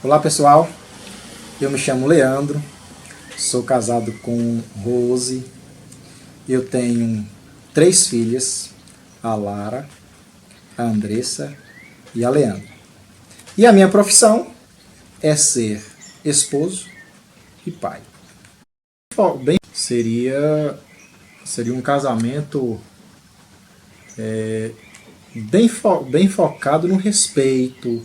Olá pessoal, eu me chamo Leandro, sou casado com Rose, eu tenho 3 filhas, a Lara, a Andressa e a Leandra. E a minha profissão é ser esposo e pai. Bem, seria um casamento bem focado no respeito,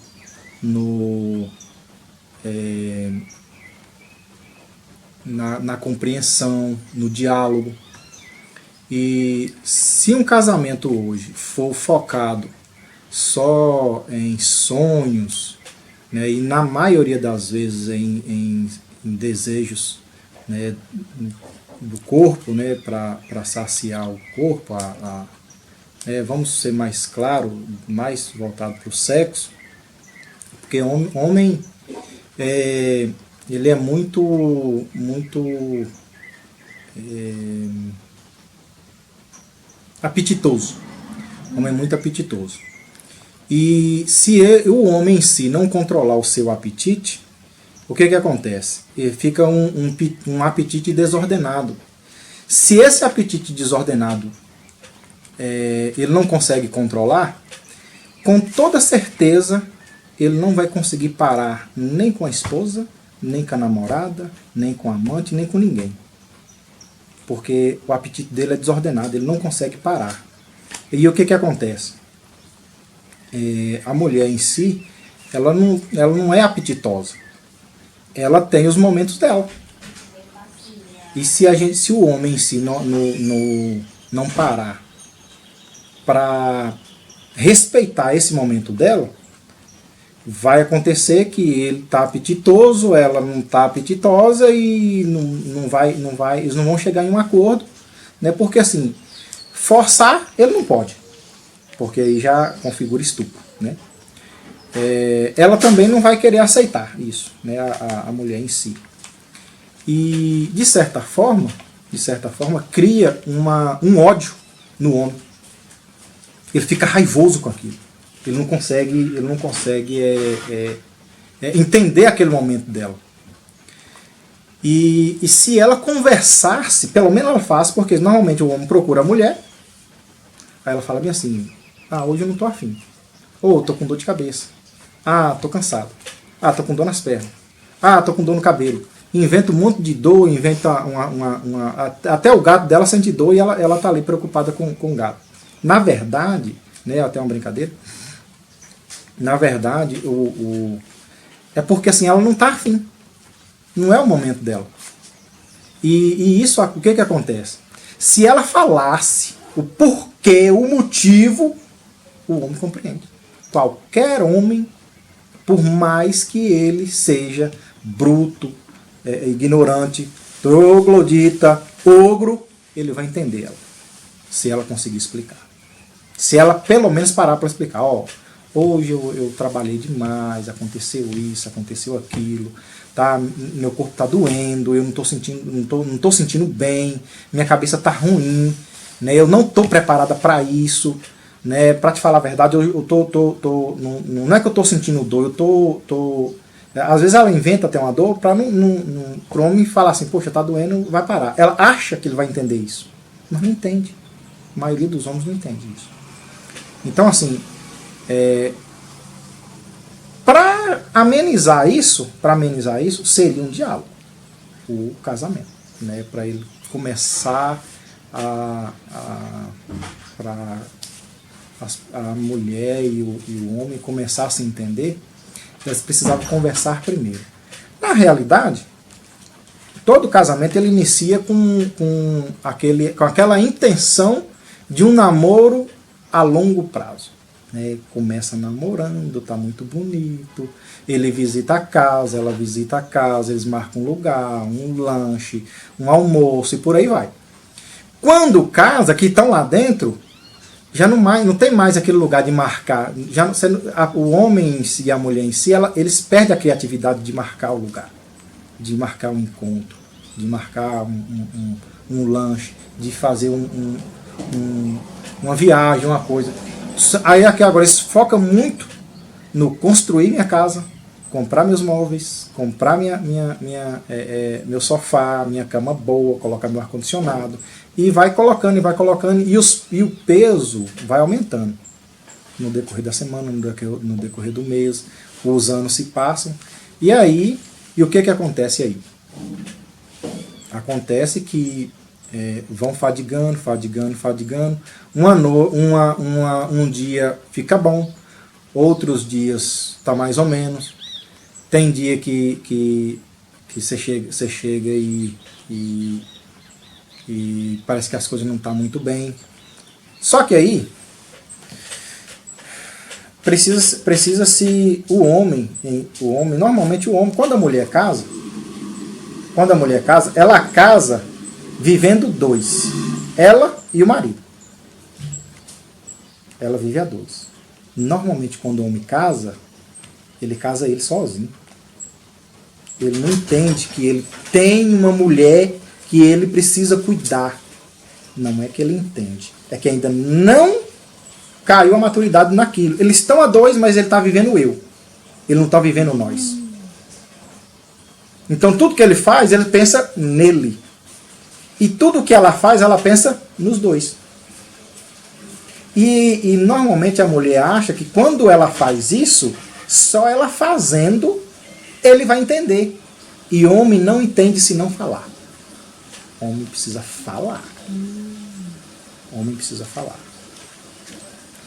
na compreensão, no diálogo. E se um casamento hoje for focado só em sonhos, né, e na maioria das vezes em desejos, né, do corpo, né, para saciar o corpo, vamos ser mais claro, mais voltado para o sexo, porque homem ele é muito apetitoso. O homem é muito apetitoso. E se o homem em si não controlar o seu apetite, o que acontece? Ele fica um apetite desordenado. Se esse apetite desordenado ele não consegue controlar, com toda certeza ele não vai conseguir parar nem com a esposa, nem com a namorada, nem com a amante, nem com ninguém. Porque o apetite dele é desordenado, ele não consegue parar. E o que acontece? A mulher em si, ela não é apetitosa. Ela tem os momentos dela. E se o homem em si não parar para respeitar esse momento dela, vai acontecer que ele está apetitoso, ela não está apetitosa e eles não vão chegar em um acordo, né? Porque assim, forçar ele não pode, porque aí já configura estupro, né? Ela também não vai querer aceitar isso, né? A mulher em si. E de certa forma cria um ódio no homem. Ele fica raivoso com aquilo. Ele não consegue entender aquele momento dela. E se ela conversasse, pelo menos ela faz, porque normalmente o homem procura a mulher, aí ela fala bem assim: hoje eu não tô afim. Ou tô com dor de cabeça. Tô cansado. Tô com dor nas pernas. Tô com dor no cabelo. Inventa um monte de dor, inventa até o gato dela sente dor e ela tá ali preocupada com o gato. Na verdade, né, até uma brincadeira, na verdade, é porque assim, ela não está afim. Não é o momento dela. E isso, o que acontece? Se ela falasse o porquê, o motivo, o homem compreende. Qualquer homem, por mais que ele seja bruto, ignorante, troglodita, ogro, ele vai entender ela. Se ela conseguir explicar. Se ela pelo menos parar para explicar: hoje eu trabalhei demais, aconteceu isso, aconteceu aquilo, tá? Meu corpo está doendo, eu não tô sentindo bem, minha cabeça está ruim, né? Eu não estou preparada para isso, né? Para te falar a verdade, não é que eu estou sentindo dor, às vezes ela inventa até uma dor para o homem falar assim: poxa, tá doendo, vai parar. Ela acha que ele vai entender isso, mas não entende. A maioria dos homens não entende isso. Então, assim, para amenizar isso, seria um diálogo, o casamento, né? Para ele começar para a mulher e o homem começar a se entender, eles precisavam conversar primeiro. Na realidade, todo casamento ele inicia com aquela intenção de um namoro a longo prazo, né? Começa namorando, tá muito bonito, ele visita a casa, ela visita a casa, eles marcam um lugar, um lanche, um almoço e por aí vai. Quando casa, que estão lá dentro, já não tem mais aquele lugar de marcar. O homem em si e a mulher em si, eles perdem a criatividade de marcar o lugar, de marcar um encontro, de marcar um lanche, de fazer uma viagem, uma coisa. Aí aqui agora eles focam muito no construir minha casa, comprar meus móveis, comprar meu sofá, minha cama boa, colocar meu ar-condicionado, e vai colocando, e o peso vai aumentando no decorrer da semana, no decorrer do mês, os anos se passam, e o que acontece aí? Acontece que vão fadigando, um dia fica bom, outros dias está mais ou menos, tem dia que você chega e parece que as coisas não estão muito bem. Só que aí precisa-se o homem, normalmente o homem, quando a mulher casa, ela casa vivendo dois, ela e o marido. Ela vive a dois. Normalmente quando o homem casa, ele casa ele sozinho. Ele não entende que ele tem uma mulher que ele precisa cuidar. Não é que ele entende, é que ainda não caiu a maturidade naquilo. Eles estão a dois, mas ele está vivendo eu. Ele não está vivendo nós. Então tudo que ele faz, ele pensa nele. E tudo que ela faz, ela pensa nos dois. E normalmente a mulher acha que quando ela faz isso, só ela fazendo, ele vai entender. E homem não entende se não falar. Homem precisa falar. Homem precisa falar.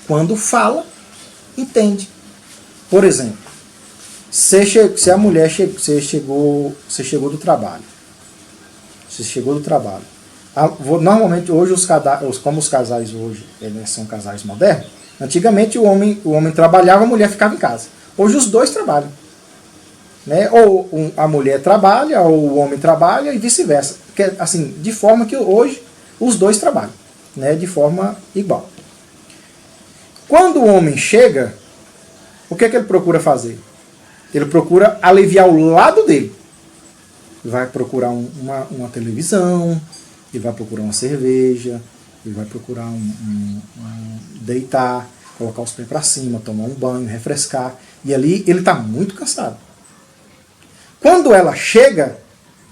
Quando fala, entende. Por exemplo, se a mulher você chegou do trabalho. Você chegou do trabalho. Normalmente hoje como os casais hoje são casais modernos, antigamente o homem trabalhava, a mulher ficava em casa. Hoje os dois trabalham. Né? Ou a mulher trabalha, ou o homem trabalha e vice-versa. Assim, de forma que hoje os dois trabalham, né? De forma igual. Quando o homem chega, o que ele procura fazer? Ele procura aliviar o lado dele. Vai procurar uma televisão, ele vai procurar uma cerveja, ele vai procurar deitar, colocar os pés para cima, tomar um banho, refrescar. E ali ele está muito cansado. Quando ela chega,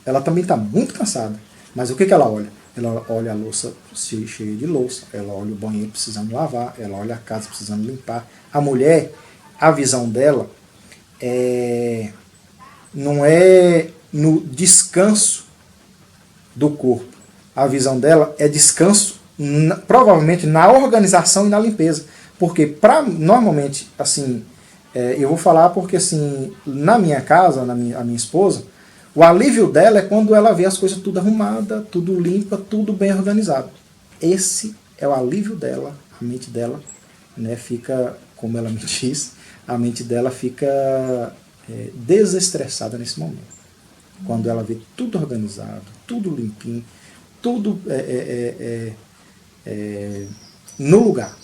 ela também está muito cansada. Mas o que ela olha? Ela olha a louça cheia de louça, ela olha o banheiro precisando lavar, ela olha a casa precisando limpar. A mulher, a visão dela não é no descanso do corpo. A visão dela é descanso, provavelmente, na organização e na limpeza. Porque, normalmente, assim, eu vou falar porque, assim, na minha casa, a minha esposa, o alívio dela é quando ela vê as coisas tudo arrumada, tudo limpa, tudo bem organizado. Esse é o alívio dela, a mente dela, né, fica, como ela me diz, a mente dela fica desestressada nesse momento. Quando ela vê tudo organizado, tudo limpinho, tudo no lugar.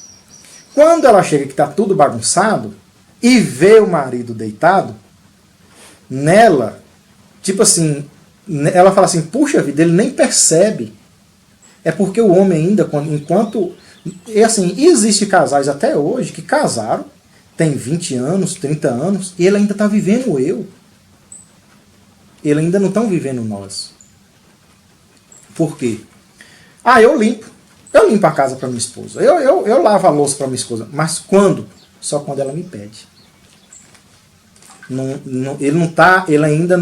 Quando ela chega que está tudo bagunçado e vê o marido deitado, nela, tipo assim, ela fala assim, puxa vida, ele nem percebe. É porque o homem ainda, assim, existe casais até hoje que casaram, tem 20 anos, 30 anos, e ele ainda está vivendo eu. Ele ainda não estão vivendo nós. Por quê? Eu limpo a casa para minha esposa. Eu lavo a louça para minha esposa. Mas quando? Só quando ela me pede. Ele ainda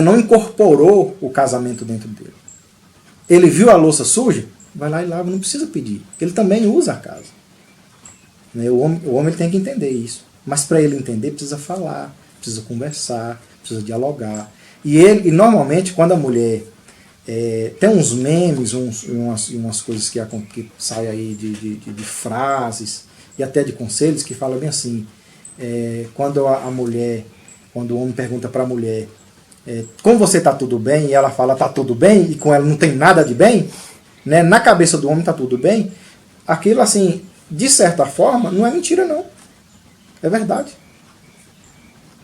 não incorporou o casamento dentro dele. Ele viu a louça suja? Vai lá e lava, não precisa pedir. Ele também usa a casa. O homem tem que entender isso. Mas para ele entender, precisa falar, precisa conversar, precisa dialogar. E normalmente, quando a mulher tem uns memes, umas coisas que saem aí de frases e até de conselhos que falam bem assim, quando o homem pergunta para a mulher com você está tudo bem, e ela fala está tudo bem, e com ela não tem nada de bem, né, na cabeça do homem está tudo bem, aquilo assim, de certa forma, não é mentira não. É verdade.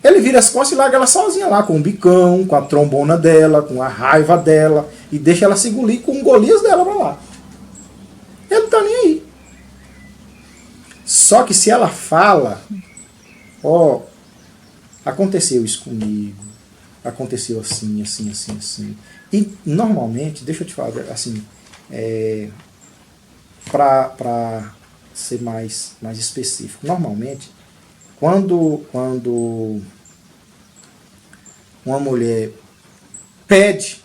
Ele vira as costas e larga ela sozinha lá, com o bicão, com a trombona dela, com a raiva dela, e deixa ela se engolir com o Golias dela pra lá. Ele não tá nem aí. Só que se ela fala, aconteceu isso comigo, aconteceu assim, assim, assim, assim. E normalmente, deixa eu te falar assim, para ser mais específico, normalmente, quando uma mulher pede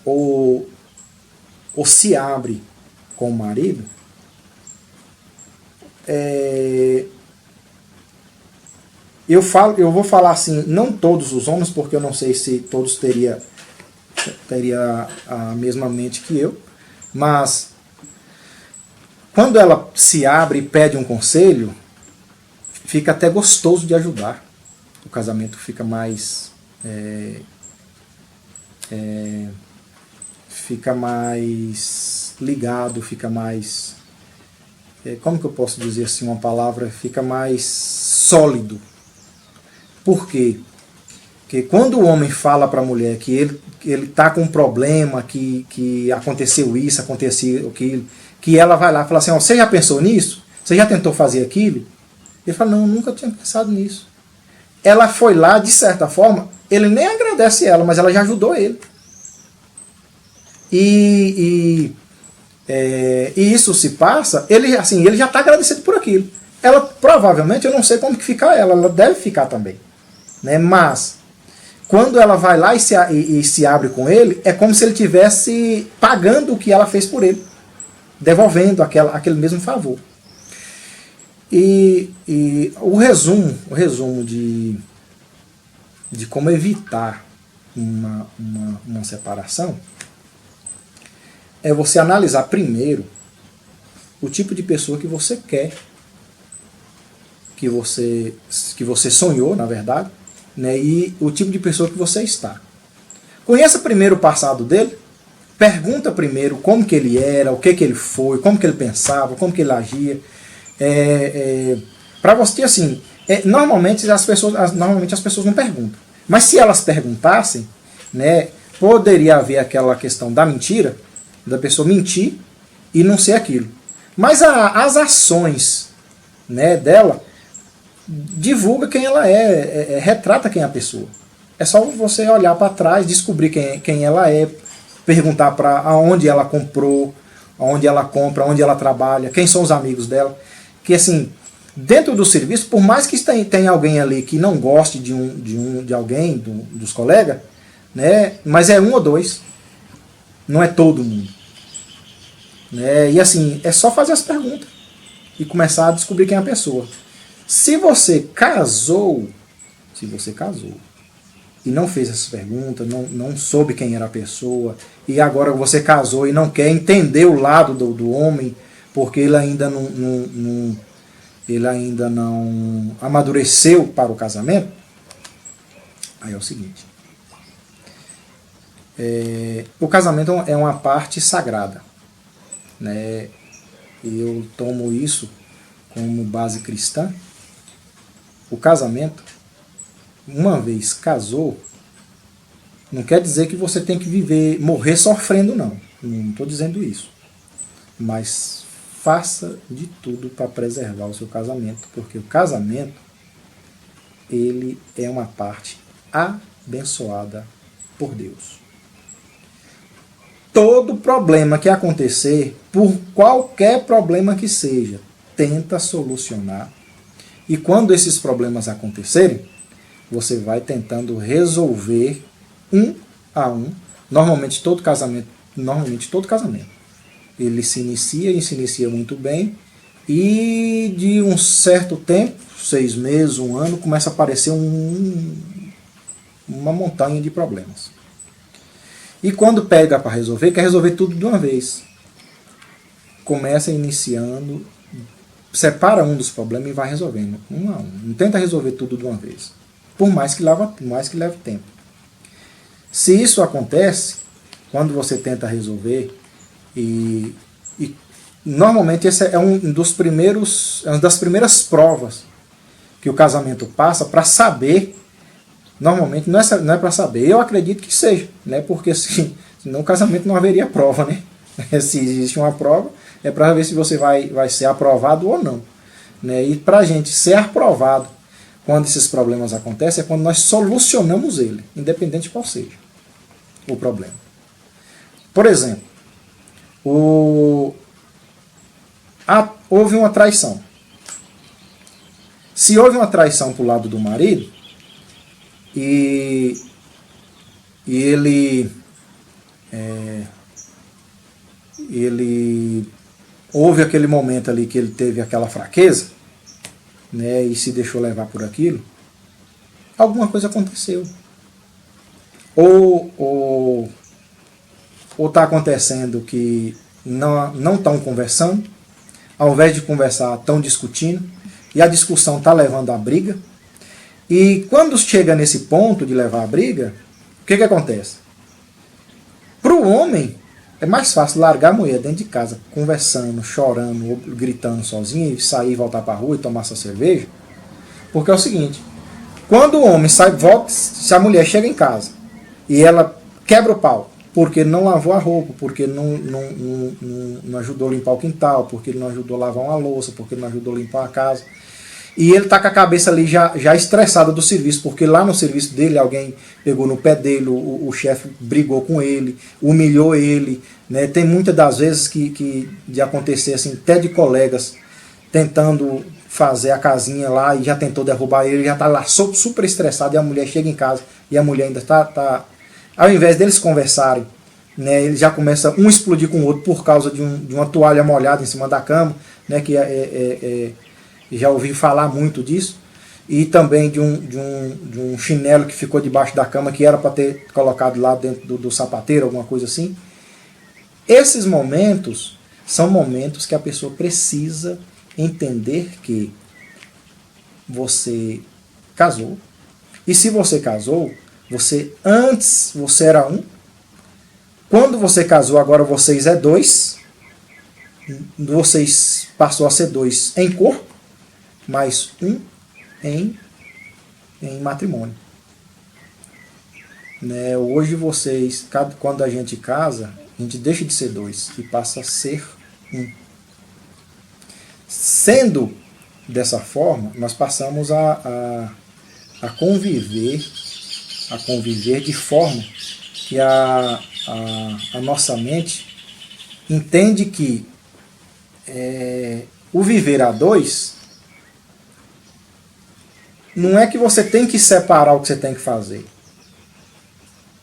ou se abre com o marido, eu vou falar assim, não todos os homens, porque eu não sei se todos teria a mesma mente que eu, mas quando ela se abre e pede um conselho, fica até gostoso de ajudar. O casamento fica mais ligado, fica mais, como que eu posso dizer assim uma palavra, fica mais sólido. Por quê? Porque quando o homem fala para a mulher que ele está com um problema, que aconteceu isso, aconteceu aquilo, que ela vai lá e fala assim, você já pensou nisso? Você já tentou fazer aquilo? Ele fala, não, nunca tinha pensado nisso. Ela foi lá, de certa forma, ele nem agradece ela, mas ela já ajudou ele. E isso se passa, ele já está agradecido por aquilo. Ela, provavelmente, eu não sei como que fica ela deve ficar também. Né? Mas, quando ela vai lá e se abre com ele, é como se ele estivesse pagando o que ela fez por ele. Devolvendo aquele mesmo favor. E o resumo de como evitar uma separação é você analisar primeiro o tipo de pessoa que você quer, que você sonhou, na verdade, né, e o tipo de pessoa que você está. Conheça primeiro o passado dele, pergunta primeiro como que ele era, o que ele foi, como que ele pensava, como que ele agia. Para você, assim, normalmente as pessoas não perguntam. Mas se elas perguntassem, né, poderia haver aquela questão da mentira, da pessoa mentir e não ser aquilo. Mas as ações, né, dela divulga quem ela retrata quem é a pessoa. É só você olhar para trás, descobrir quem ela é, perguntar para aonde ela comprou, aonde ela compra, aonde ela trabalha, quem são os amigos dela. Que assim, dentro do serviço, por mais que tenha alguém ali que não goste de alguém, dos colegas, né, mas é um ou dois, não é todo mundo. Né, e assim, é só fazer as perguntas e começar a descobrir quem é a pessoa. Se você casou e não fez essas perguntas, não soube quem era a pessoa, e agora você casou e não quer entender o lado do homem, porque ele ainda não amadureceu para o casamento, aí é o seguinte, o casamento é uma parte sagrada, né? Eu tomo isso como base cristã. O casamento, uma vez casou, não quer dizer que você tem que morrer sofrendo, não estou dizendo isso, mas faça de tudo para preservar o seu casamento, porque o casamento, ele é uma parte abençoada por Deus. Todo problema que acontecer, por qualquer problema que seja, tenta solucionar. E quando esses problemas acontecerem, você vai tentando resolver um a um. Normalmente todo casamento, ele se inicia muito bem, e de um certo tempo, 6 meses, 1 ano, começa a aparecer uma montanha de problemas. E quando pega para resolver, quer resolver tudo de uma vez. Começa iniciando, separa um dos problemas e vai resolvendo, um a um. Não tenta resolver tudo de uma vez, por mais que leve tempo. Se isso acontece, quando você tenta resolver, e normalmente esse é uma das primeiras provas que o casamento passa para saber. Normalmente não é para saber, eu acredito que seja, né? Porque senão o casamento não haveria prova, né? Se existe uma prova, é para ver se você vai ser aprovado ou não, né? E para a gente ser aprovado quando esses problemas acontecem, é quando nós solucionamos ele, independente de qual seja o problema. Por exemplo, houve uma traição. Se houve uma traição para o lado do marido, e ele houve aquele momento ali que ele teve aquela fraqueza, né, e se deixou levar por aquilo, alguma coisa aconteceu. Ou está acontecendo que não estão conversando, ao invés de conversar, estão discutindo, e a discussão está levando à briga. E quando chega nesse ponto de levar a briga, o que acontece? Para o homem, é mais fácil largar a mulher dentro de casa, conversando, chorando, ou gritando sozinho, e sair e voltar para a rua e tomar essa cerveja. Porque é o seguinte, quando o homem sai, volta, se a mulher chega em casa e ela quebra o pau, porque não lavou a roupa, porque não ajudou a limpar o quintal, porque ele não ajudou a lavar uma louça, porque ele não ajudou a limpar a casa, e ele está com a cabeça ali já estressada do serviço, porque lá no serviço dele alguém pegou no pé dele, o chefe brigou com ele, humilhou ele, né? Tem muitas das vezes que de acontecer assim, até de colegas tentando fazer a casinha lá e já tentou derrubar ele, já está lá super estressado, e a mulher chega em casa e a mulher ainda está ao invés deles conversarem, né, ele já começa um explodir com o outro por causa de uma toalha molhada em cima da cama, né, que já ouvi falar muito disso, e também de um chinelo que ficou debaixo da cama, que era para ter colocado lá dentro do sapateiro, alguma coisa assim. Esses momentos são momentos que a pessoa precisa entender que você casou, e se você casou, antes você era um, quando você casou agora vocês é dois, vocês passou a ser dois em corpo, mais um em matrimônio. Né? Hoje vocês, quando a gente casa, a gente deixa de ser dois e passa a ser um. Sendo dessa forma, nós passamos a conviver de forma que a nossa mente entende que o viver a dois não é que você tem que separar o que você tem que fazer.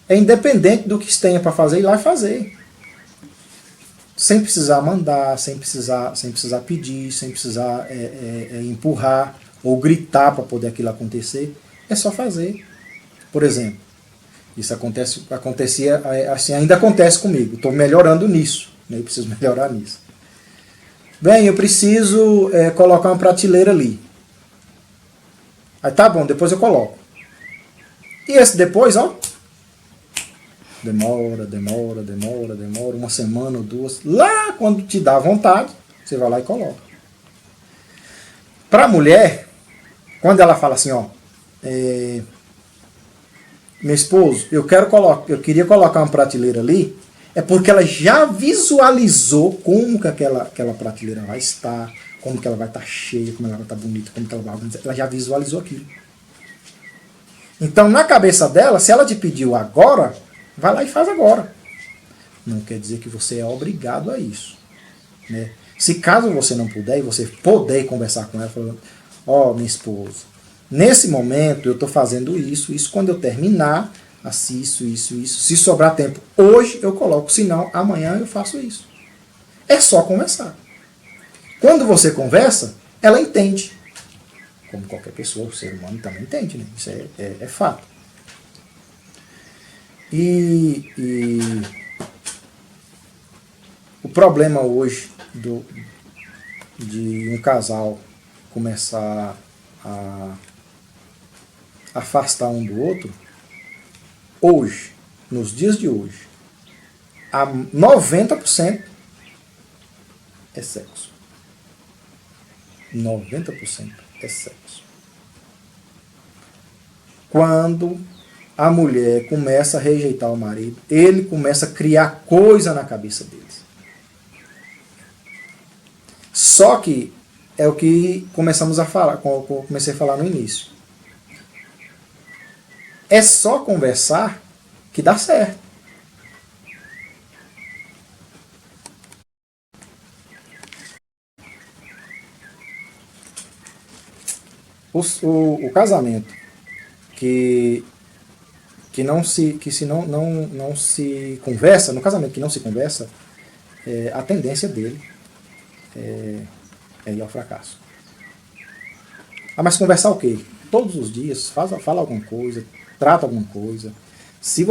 É independente do que você tenha para fazer, ir lá e fazer. Sem precisar mandar, sem precisar pedir, sem precisar empurrar ou gritar para poder aquilo acontecer. É só fazer. Por exemplo, isso acontecia, assim, ainda acontece comigo. Estou melhorando nisso, né? Eu preciso melhorar nisso. Bem, eu preciso colocar uma prateleira ali. Aí tá bom, depois eu coloco. E esse depois, ó, demora, uma semana ou duas. Lá, quando te dá vontade, você vai lá e coloca. Para a mulher, quando ela fala assim, ó, meu esposo, eu queria colocar uma prateleira ali, é porque ela já visualizou como que aquela prateleira vai estar, como que ela vai estar cheia, como ela vai estar bonita, como que ela vai organizar. Ela já visualizou aquilo. Então, na cabeça dela, se ela te pediu agora, vai lá e faz agora. Não quer dizer que você é obrigado a isso. Né? Se caso você não puder, e você puder conversar com ela, falando, ó, minha esposa, nesse momento eu estou fazendo isso quando eu terminar, assim, isso. Se sobrar tempo hoje eu coloco, senão amanhã eu faço isso. É só conversar. Quando você conversa, ela entende. Como qualquer pessoa, o ser humano também entende, né? Isso é fato. E o problema hoje de um casal começar a afastar um do outro, hoje, nos dias de hoje, a 90% é sexo. 90% é sexo. Quando a mulher começa a rejeitar o marido, ele começa a criar coisa na cabeça deles. Só que é o que começamos a falar, comecei a falar no início. É só conversar que dá certo. O casamento que não se, que se não se conversa, no casamento que não se conversa, a tendência dele é ir ao fracasso. Ah, mas conversar o quê? Todos os dias, fala alguma coisa, trata alguma coisa. Se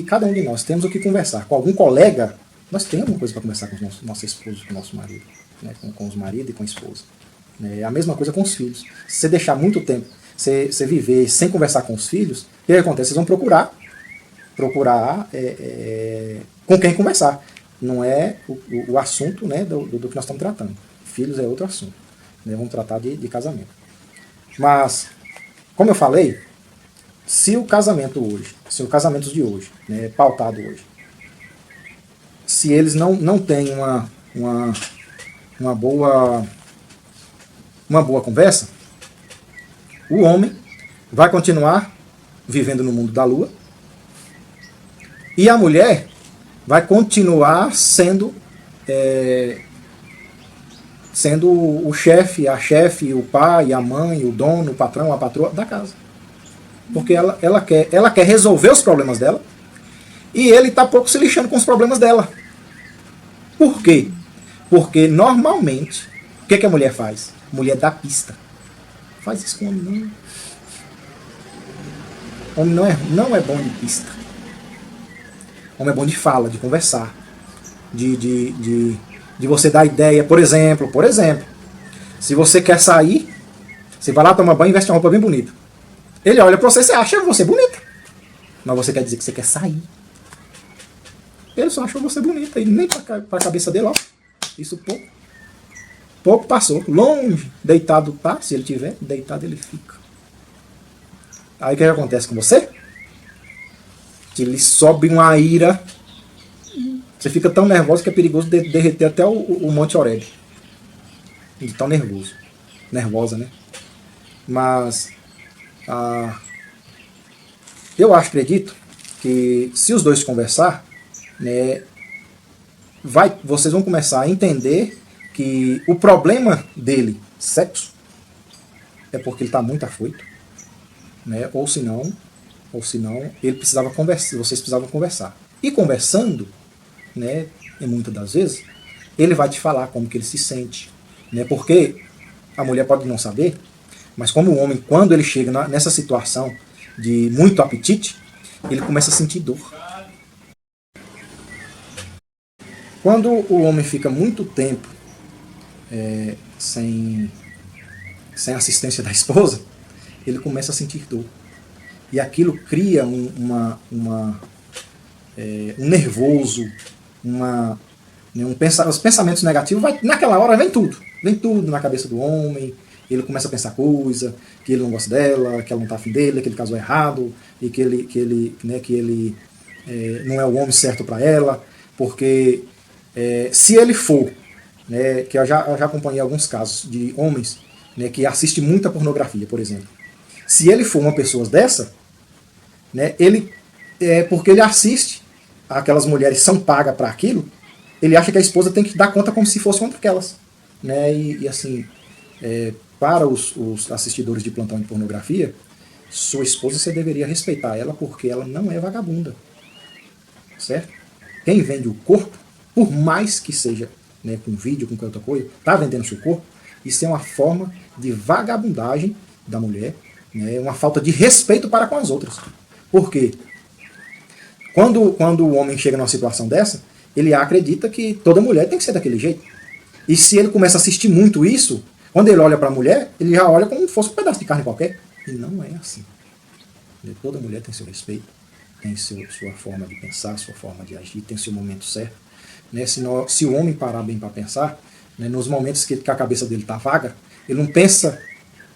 cada um de nós temos o que conversar com algum colega, nós temos alguma coisa para conversar com os nossa esposa, com o nosso marido, né? com os maridos e com a esposa. É a mesma coisa com os filhos. Se você deixar muito tempo, você viver sem conversar com os filhos, o que acontece? Vocês vão procurar com quem conversar. Não é o assunto, né, do que nós estamos tratando. Filhos é outro assunto. Né? Vamos tratar de casamento. Mas, como eu falei, se o casamento os casamentos de hoje, né, pautado hoje, se eles não têm uma boa conversa, o homem vai continuar vivendo no mundo da lua e a mulher vai continuar sendo o chefe, a chefe, o pai, a mãe, o dono, o patrão, a patroa da casa. Porque ela quer resolver os problemas dela e ele está pouco se lixando com os problemas dela. Por quê? Porque normalmente, o que a mulher faz? A mulher dá pista. Faz isso com o homem, não. O homem não é bom de pista. O homem é bom de fala, de conversar, de você dar ideia. Por exemplo, se você quer sair, você vai lá tomar banho e veste uma roupa bem bonita. Ele olha pra você, você acha você bonita. Mas você quer dizer que você quer sair. Ele só achou você bonita. E nem pra cabeça dele, ó. Isso pouco passou. Longe, deitado tá. Se ele tiver, deitado ele fica. Aí o que acontece com você? Que lhe sobe uma ira. Você fica tão nervoso que é perigoso derreter até o Monte Oreb. De tão nervoso. Nervosa, né? Mas eu acredito que se os dois conversar, né, vocês vão começar a entender que o problema dele, sexo, é porque ele está muito afoito, né? Ou senão ele precisava conversar, vocês precisavam conversar. E conversando, né, e muitas das vezes, ele vai te falar como que ele se sente, né? Porque a mulher pode não saber, mas como o homem, quando ele chega nessa situação de muito apetite, ele começa a sentir dor. Quando o homem fica muito tempo sem assistência da esposa, ele começa a sentir dor. E aquilo cria um nervoso, os pensamentos negativos, naquela hora vem tudo na cabeça do homem. Ele começa a pensar coisa, que ele não gosta dela, que ela não está afim dele, que ele casou errado, e que ele não é o homem certo para ela, porque se ele for, né, que eu já acompanhei alguns casos de homens, né, que assistem muita pornografia, por exemplo. Se ele for uma pessoa dessa, né, porque ele assiste, aquelas mulheres são pagas para aquilo, ele acha que a esposa tem que dar conta como se fosse contra aquelas. Né, e assim, para os assistidores de plantão de pornografia, sua esposa você deveria respeitar ela porque ela não é vagabunda. Certo? Quem vende o corpo, por mais que seja, né, com vídeo, com qualquer outra coisa, está vendendo seu corpo, isso é uma forma de vagabundagem da mulher, né, uma falta de respeito para com as outras. Por quê? Quando o homem chega numa situação dessa, ele acredita que toda mulher tem que ser daquele jeito. E se ele começa a assistir muito isso, quando ele olha para a mulher, ele já olha como se fosse um pedaço de carne qualquer. E não é assim. Toda mulher tem seu respeito, tem sua forma de pensar, sua forma de agir, tem seu momento certo. Né? Se o homem parar bem para pensar, né, nos momentos que a cabeça dele está vaga, ele não pensa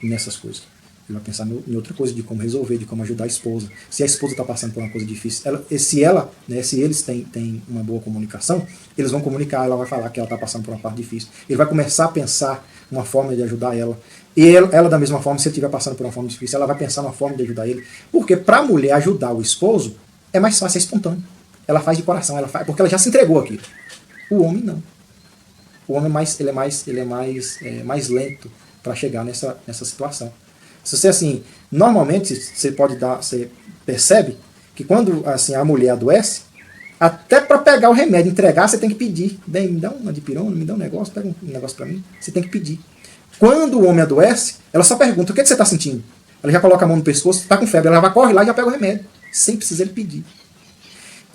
nessas coisas. Ele vai pensar em outra coisa, de como resolver, de como ajudar a esposa. Se a esposa está passando por uma coisa difícil, se eles têm uma boa comunicação, eles vão comunicar, ela vai falar que ela está passando por uma parte difícil. Ele vai começar a pensar uma forma de ajudar ela. E ela da mesma forma, se ele estiver passando por uma forma difícil, ela vai pensar uma forma de ajudar ele. Porque para a mulher ajudar o esposo, é mais fácil, é espontâneo. Ela faz de coração, porque ela já se entregou aqui. O homem não. O homem é mais lento para chegar nessa situação. Se você, assim, normalmente você percebe que quando assim, a mulher adoece, até para pegar o remédio, entregar, você tem que pedir. Bem, me dá uma dipirona, me dá um negócio, pega um negócio para mim. Você tem que pedir. Quando o homem adoece, ela só pergunta, o que você está sentindo? Ela já coloca a mão no pescoço, está com febre, ela vai correr lá e já pega o remédio, sem precisar ele pedir.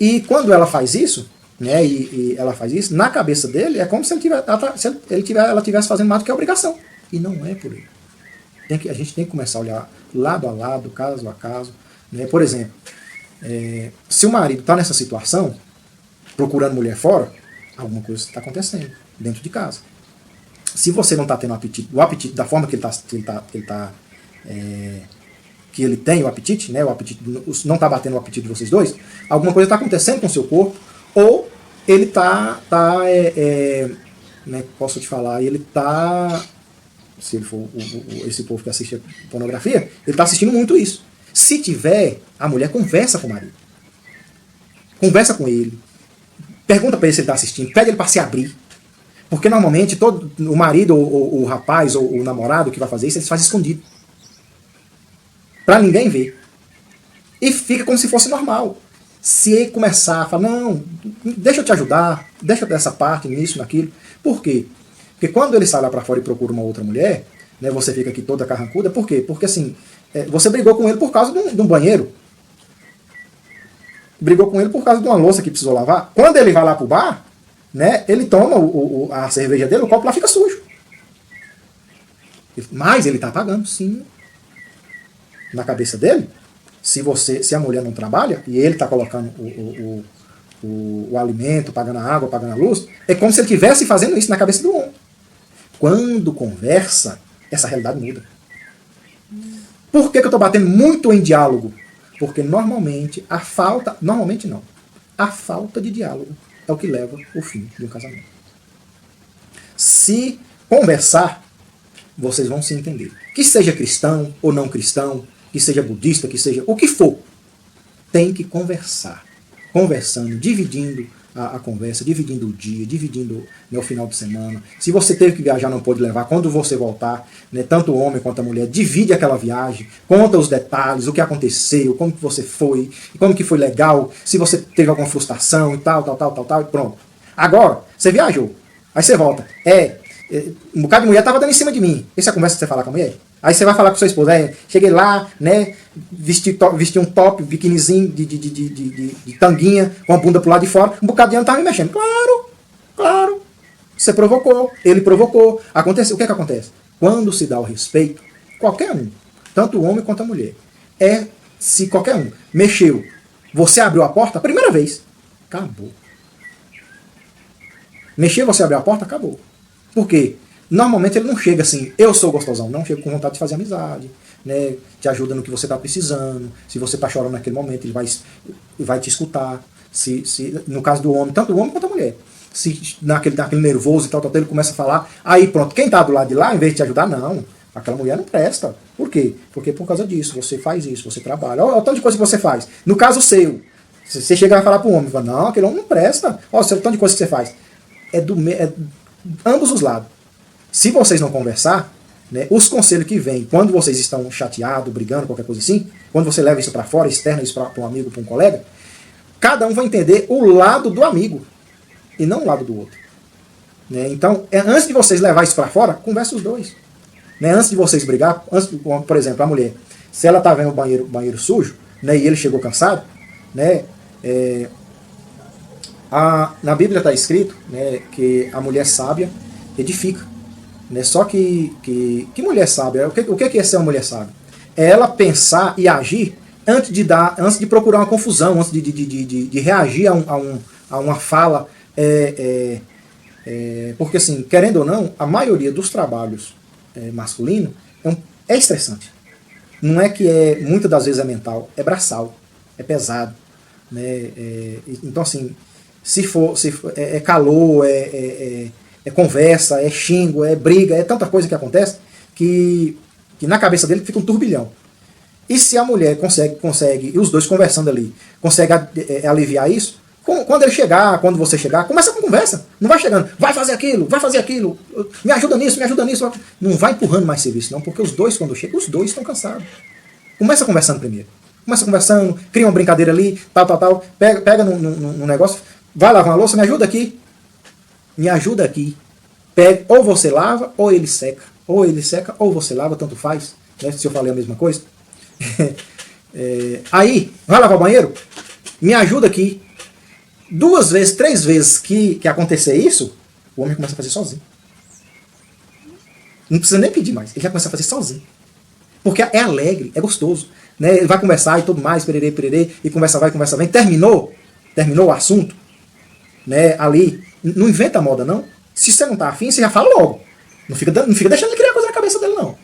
E quando ela faz isso, né, e ela faz isso, na cabeça dele, é como se ela estivesse fazendo mais do que a obrigação. E não é por ele. A gente tem que começar a olhar lado a lado, caso a caso. Né? Por exemplo, se o marido está nessa situação, procurando mulher fora, alguma coisa está acontecendo dentro de casa. Se você não está tendo o apetite da forma que ele tem o apetite, né? O apetite não está batendo o apetite de vocês dois, alguma coisa está acontecendo com o seu corpo, ou ele né, posso te falar, ele está, se ele for esse povo que assiste a pornografia, ele está assistindo muito isso. Se tiver, a mulher conversa com o marido. Conversa com ele. Pergunta para ele se ele está assistindo. Pede ele para se abrir. Porque normalmente o marido, ou o rapaz, ou o namorado que vai fazer isso, eles fazem escondido. Para ninguém ver. E fica como se fosse normal. Se ele começar a falar, não, deixa eu te ajudar, deixa eu dar essa parte, nisso, naquilo. Por quê? Porque quando ele sai lá para fora e procura uma outra mulher, né, você fica aqui toda carrancuda. Por quê? Porque assim, você brigou com ele por causa de um banheiro. Brigou com ele por causa de uma louça que precisou lavar. Quando ele vai lá pro bar, né, ele toma a cerveja dele, o copo lá fica sujo. Mas ele está pagando, sim. Na cabeça dele, se a mulher não trabalha, e ele está colocando o alimento, pagando a água, pagando a luz, é como se ele estivesse fazendo isso na cabeça do homem. Quando conversa, essa realidade muda. Por que eu estou batendo muito em diálogo? Porque normalmente a falta de diálogo é o que leva ao fim de um casamento. Se conversar, vocês vão se entender. Que seja cristão ou não cristão, que seja budista, que seja o que for, tem que conversar. Conversando, dividindo a conversa, dividindo o dia, dividindo, né, o final de semana. Se você teve que viajar, não pôde levar, quando você voltar, né, tanto o homem quanto a mulher, divide aquela viagem, conta os detalhes, o que aconteceu, como que você foi, como que foi legal, se você teve alguma frustração e tal, e pronto. Agora, você viajou, aí você volta. Um bocado de mulher estava dando em cima de mim. Essa é a conversa que você fala com a mulher? Aí você vai falar com sua esposa, cheguei lá, né, vesti um top, biquinizinho de tanguinha, com a bunda pro lado de fora, um bocado de ano estava me mexendo. Claro. Você provocou, ele provocou. O que é que acontece? Quando se dá o respeito, qualquer um, tanto o homem quanto a mulher, se qualquer um mexeu, você abriu a porta, a primeira vez, acabou. Mexeu, você abriu a porta, acabou. Por quê? Normalmente ele não chega assim, eu sou gostosão, não chega com vontade de fazer amizade, né? Te ajuda no que você está precisando. Se você está chorando naquele momento, ele vai te escutar. No caso do homem, tanto o homem quanto a mulher. Se naquele nervoso e tal, ele começa a falar, aí pronto, quem está do lado de lá, em vez de te ajudar, não. Aquela mulher não presta. Por quê? Porque por causa disso, você faz isso, você trabalha. Olha o tanto de coisa que você faz. No caso seu, você chega a falar para o homem, fala, não, aquele homem não presta. Olha o tanto de coisa que você faz. Ambos os lados. Se vocês não conversar, né, os conselhos que vêm quando vocês estão chateados, brigando, qualquer coisa assim, quando você leva isso para fora, externa isso para um amigo, para um colega, cada um vai entender o lado do amigo e não o lado do outro. Né? Então, antes de vocês levar isso para fora, converse os dois. Né? Antes de vocês brigar, por exemplo, a mulher, se ela está vendo o banheiro sujo, né, e ele chegou cansado, né, na Bíblia está escrito, né, que a mulher sábia edifica. Né? Só que mulher sábia? O que é ser uma mulher sábia? É ela pensar e agir antes de procurar uma confusão, antes de reagir a uma fala. Porque, assim, querendo ou não, a maioria dos trabalhos masculinos é estressante. não é que é, muitas das vezes é mental, é braçal, é pesado. Né? Então, assim, se for é calor, é conversa, é xingo, é briga, é tanta coisa que acontece que na cabeça dele fica um turbilhão. E se a mulher consegue, e os dois conversando ali, consegue aliviar isso, quando ele chegar, quando você chegar, começa com conversa. Não vai chegando, vai fazer aquilo, me ajuda nisso, me ajuda nisso. Não vai empurrando mais serviço, não, porque os dois, quando chegam, os dois estão cansados. Começa conversando primeiro. Começa conversando, cria uma brincadeira ali, tal. Pega no negócio, vai lavar uma louça, me ajuda aqui. Me ajuda aqui. Pega, ou você lava, ou ele seca. Ou ele seca, ou você lava, tanto faz. Né, se eu falei a mesma coisa. Aí, vai lavar o banheiro? Me ajuda aqui. 2 vezes, 3 vezes que acontecer isso, o homem começa a fazer sozinho. Não precisa nem pedir mais, ele já começa a fazer sozinho. Porque é alegre, é gostoso. Né? Ele vai conversar e tudo mais, pererê, e conversa vai, conversa vem. Terminou o assunto, né? Ali, não inventa moda, não. Se você não tá afim, você já fala logo. Não fica deixando ele criar coisa na cabeça dele, não.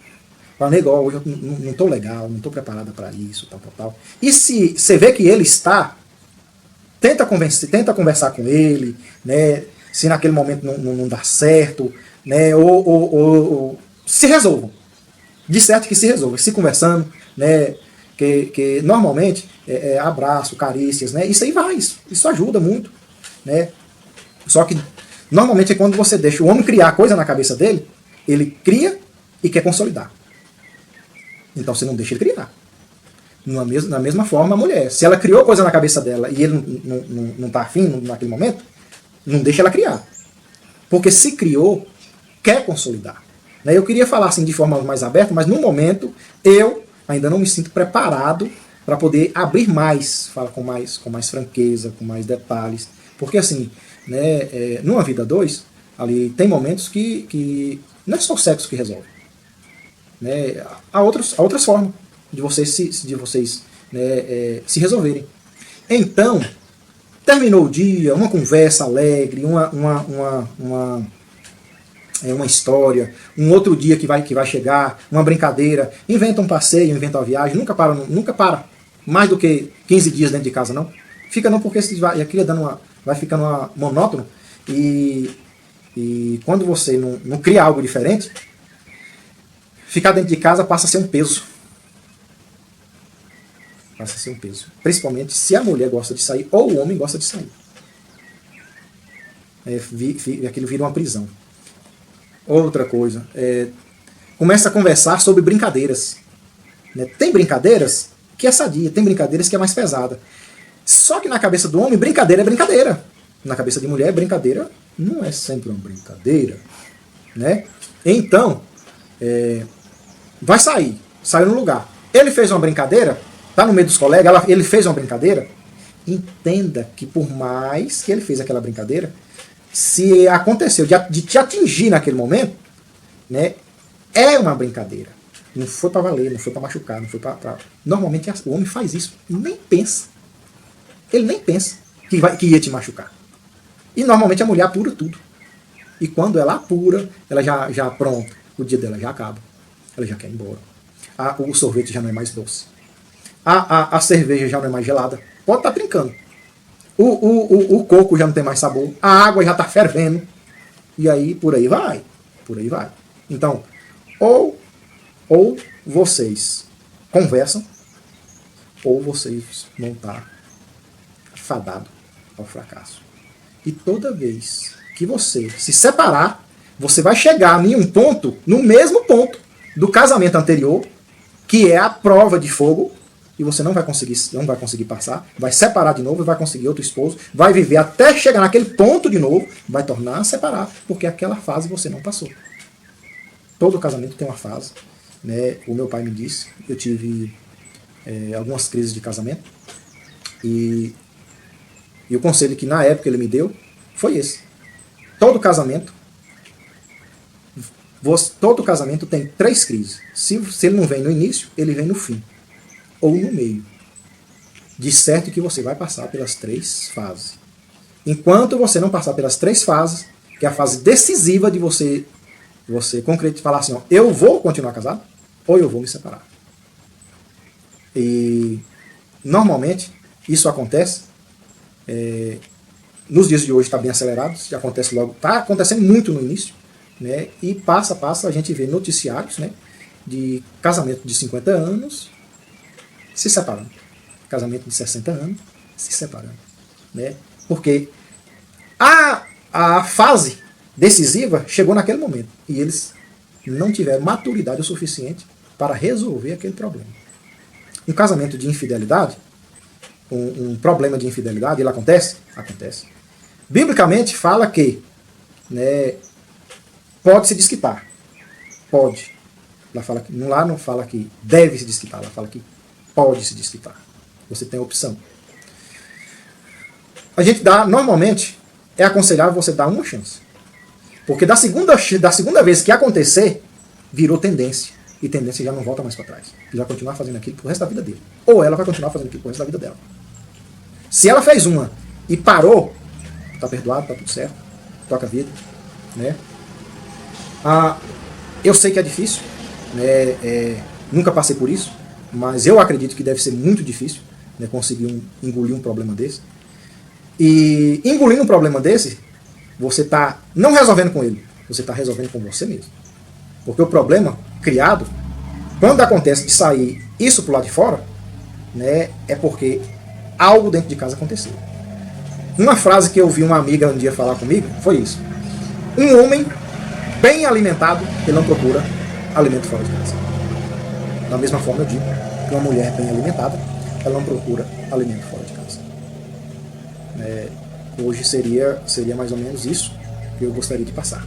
Fala, negócio, hoje eu não tô legal, não tô preparada para isso, tal. E se você vê que ele está, tenta conversar com ele, né? Se naquele momento não dá certo, né? Ou se resolvam. De certo que se resolva, se conversando, né? Que normalmente abraço, carícias, né? Isso aí vai, isso ajuda muito, né? Só que normalmente é quando você deixa o homem criar coisa na cabeça dele, ele cria e quer consolidar. Então você não deixa ele criar. Na mesma forma a mulher. Se ela criou coisa na cabeça dela e ele não está afim naquele momento, não deixa ela criar. Porque se criou, quer consolidar. Eu queria falar assim de forma mais aberta, mas no momento eu ainda não me sinto preparado para poder abrir mais, falar com mais franqueza, com mais detalhes. Porque assim, né, numa vida 2, ali tem momentos que não é só o sexo que resolve. Né, há outras formas de vocês se resolverem. Então, terminou o dia, uma conversa alegre, uma história, um outro dia que vai chegar, uma brincadeira, inventa um passeio, inventa uma viagem, nunca para mais do que 15 dias dentro de casa, não. Fica não, porque aquilo vai ficando monótono e quando você não cria algo diferente, ficar dentro de casa passa a ser um peso. Passa a ser um peso. Principalmente se a mulher gosta de sair ou o homem gosta de sair. Aquilo vira uma prisão. Outra coisa, começa a conversar sobre brincadeiras. Né? Tem brincadeiras que é sadia, tem brincadeiras que é mais pesada. Só que na cabeça do homem, brincadeira é brincadeira. Na cabeça de mulher, brincadeira não é sempre uma brincadeira. Né? Então, vai saiu no lugar. Ele fez uma brincadeira, tá no meio dos colegas, ele fez uma brincadeira, entenda que por mais que ele fez aquela brincadeira, se aconteceu de te atingir naquele momento, né, é uma brincadeira. Não foi para valer, não foi para machucar, não foi para... Normalmente o homem faz isso, nem pensa. Ele nem pensa que ia te machucar. E normalmente a mulher apura tudo. E quando ela apura, ela já pronto, o dia dela já acaba. Ela já quer ir embora. O sorvete já não é mais doce. A cerveja já não é mais gelada. Pode estar brincando. O coco já não tem mais sabor. A água já está fervendo. E aí, por aí vai. Por aí vai. Então, ou vocês conversam, ou vocês vão estar fadados ao fracasso. E toda vez que você se separar, você vai chegar em um ponto, no mesmo ponto do casamento anterior, que é a prova de fogo, e você não vai conseguir passar, vai separar de novo, vai conseguir outro esposo, vai viver até chegar naquele ponto de novo, vai tornar a separar, porque aquela fase você não passou. Todo casamento tem uma fase. Né? O meu pai me disse, eu tive algumas crises de casamento, e o conselho que na época ele me deu foi esse. Todo casamento tem 3 crises. Se ele não vem no início, ele vem no fim. Ou no meio. De certo que você vai passar pelas 3 fases. Enquanto você não passar pelas 3 fases, que é a fase decisiva de você concretizar, falar assim, ó, eu vou continuar casado, ou eu vou me separar. E normalmente isso acontece, nos dias de hoje está bem acelerado, já acontece logo, está acontecendo muito no início, né? E passa a gente vê noticiários, né, de casamento de 50 anos se separando, casamento de 60 anos se separando, né? Porque a fase decisiva chegou naquele momento e eles não tiveram maturidade o suficiente para resolver aquele problema. Um casamento de infidelidade, um problema de infidelidade, ele acontece? Acontece. Biblicamente fala que, né, pode se desquitar. Pode. Lá não fala que deve se desquitar, lá fala que pode se desquitar. Você tem a opção. A gente dá, normalmente, é aconselhável você dar uma chance. Porque da segunda vez que acontecer, virou tendência. E tendência já não volta mais para trás. Ele vai continuar fazendo aquilo pro resto da vida dele. Ou ela vai continuar fazendo aquilo pro resto da vida dela. Se ela fez uma e parou, tá perdoado, tá tudo certo, toca a vida, né? Eu sei que é difícil, né? Nunca passei por isso, mas eu acredito que deve ser muito difícil, né, conseguir engolir um problema desse. E engolindo um problema desse, você está não resolvendo com ele, você está resolvendo com você mesmo. Porque o problema criado, quando acontece de sair isso pro lado de fora, né, é porque algo dentro de casa aconteceu. Uma frase que eu vi uma amiga um dia falar comigo foi isso: um homem bem alimentado, ele não procura alimento fora de casa. Da mesma forma eu digo que uma mulher bem alimentada, ela não procura alimento fora de casa. Hoje seria mais ou menos isso que eu gostaria de passar.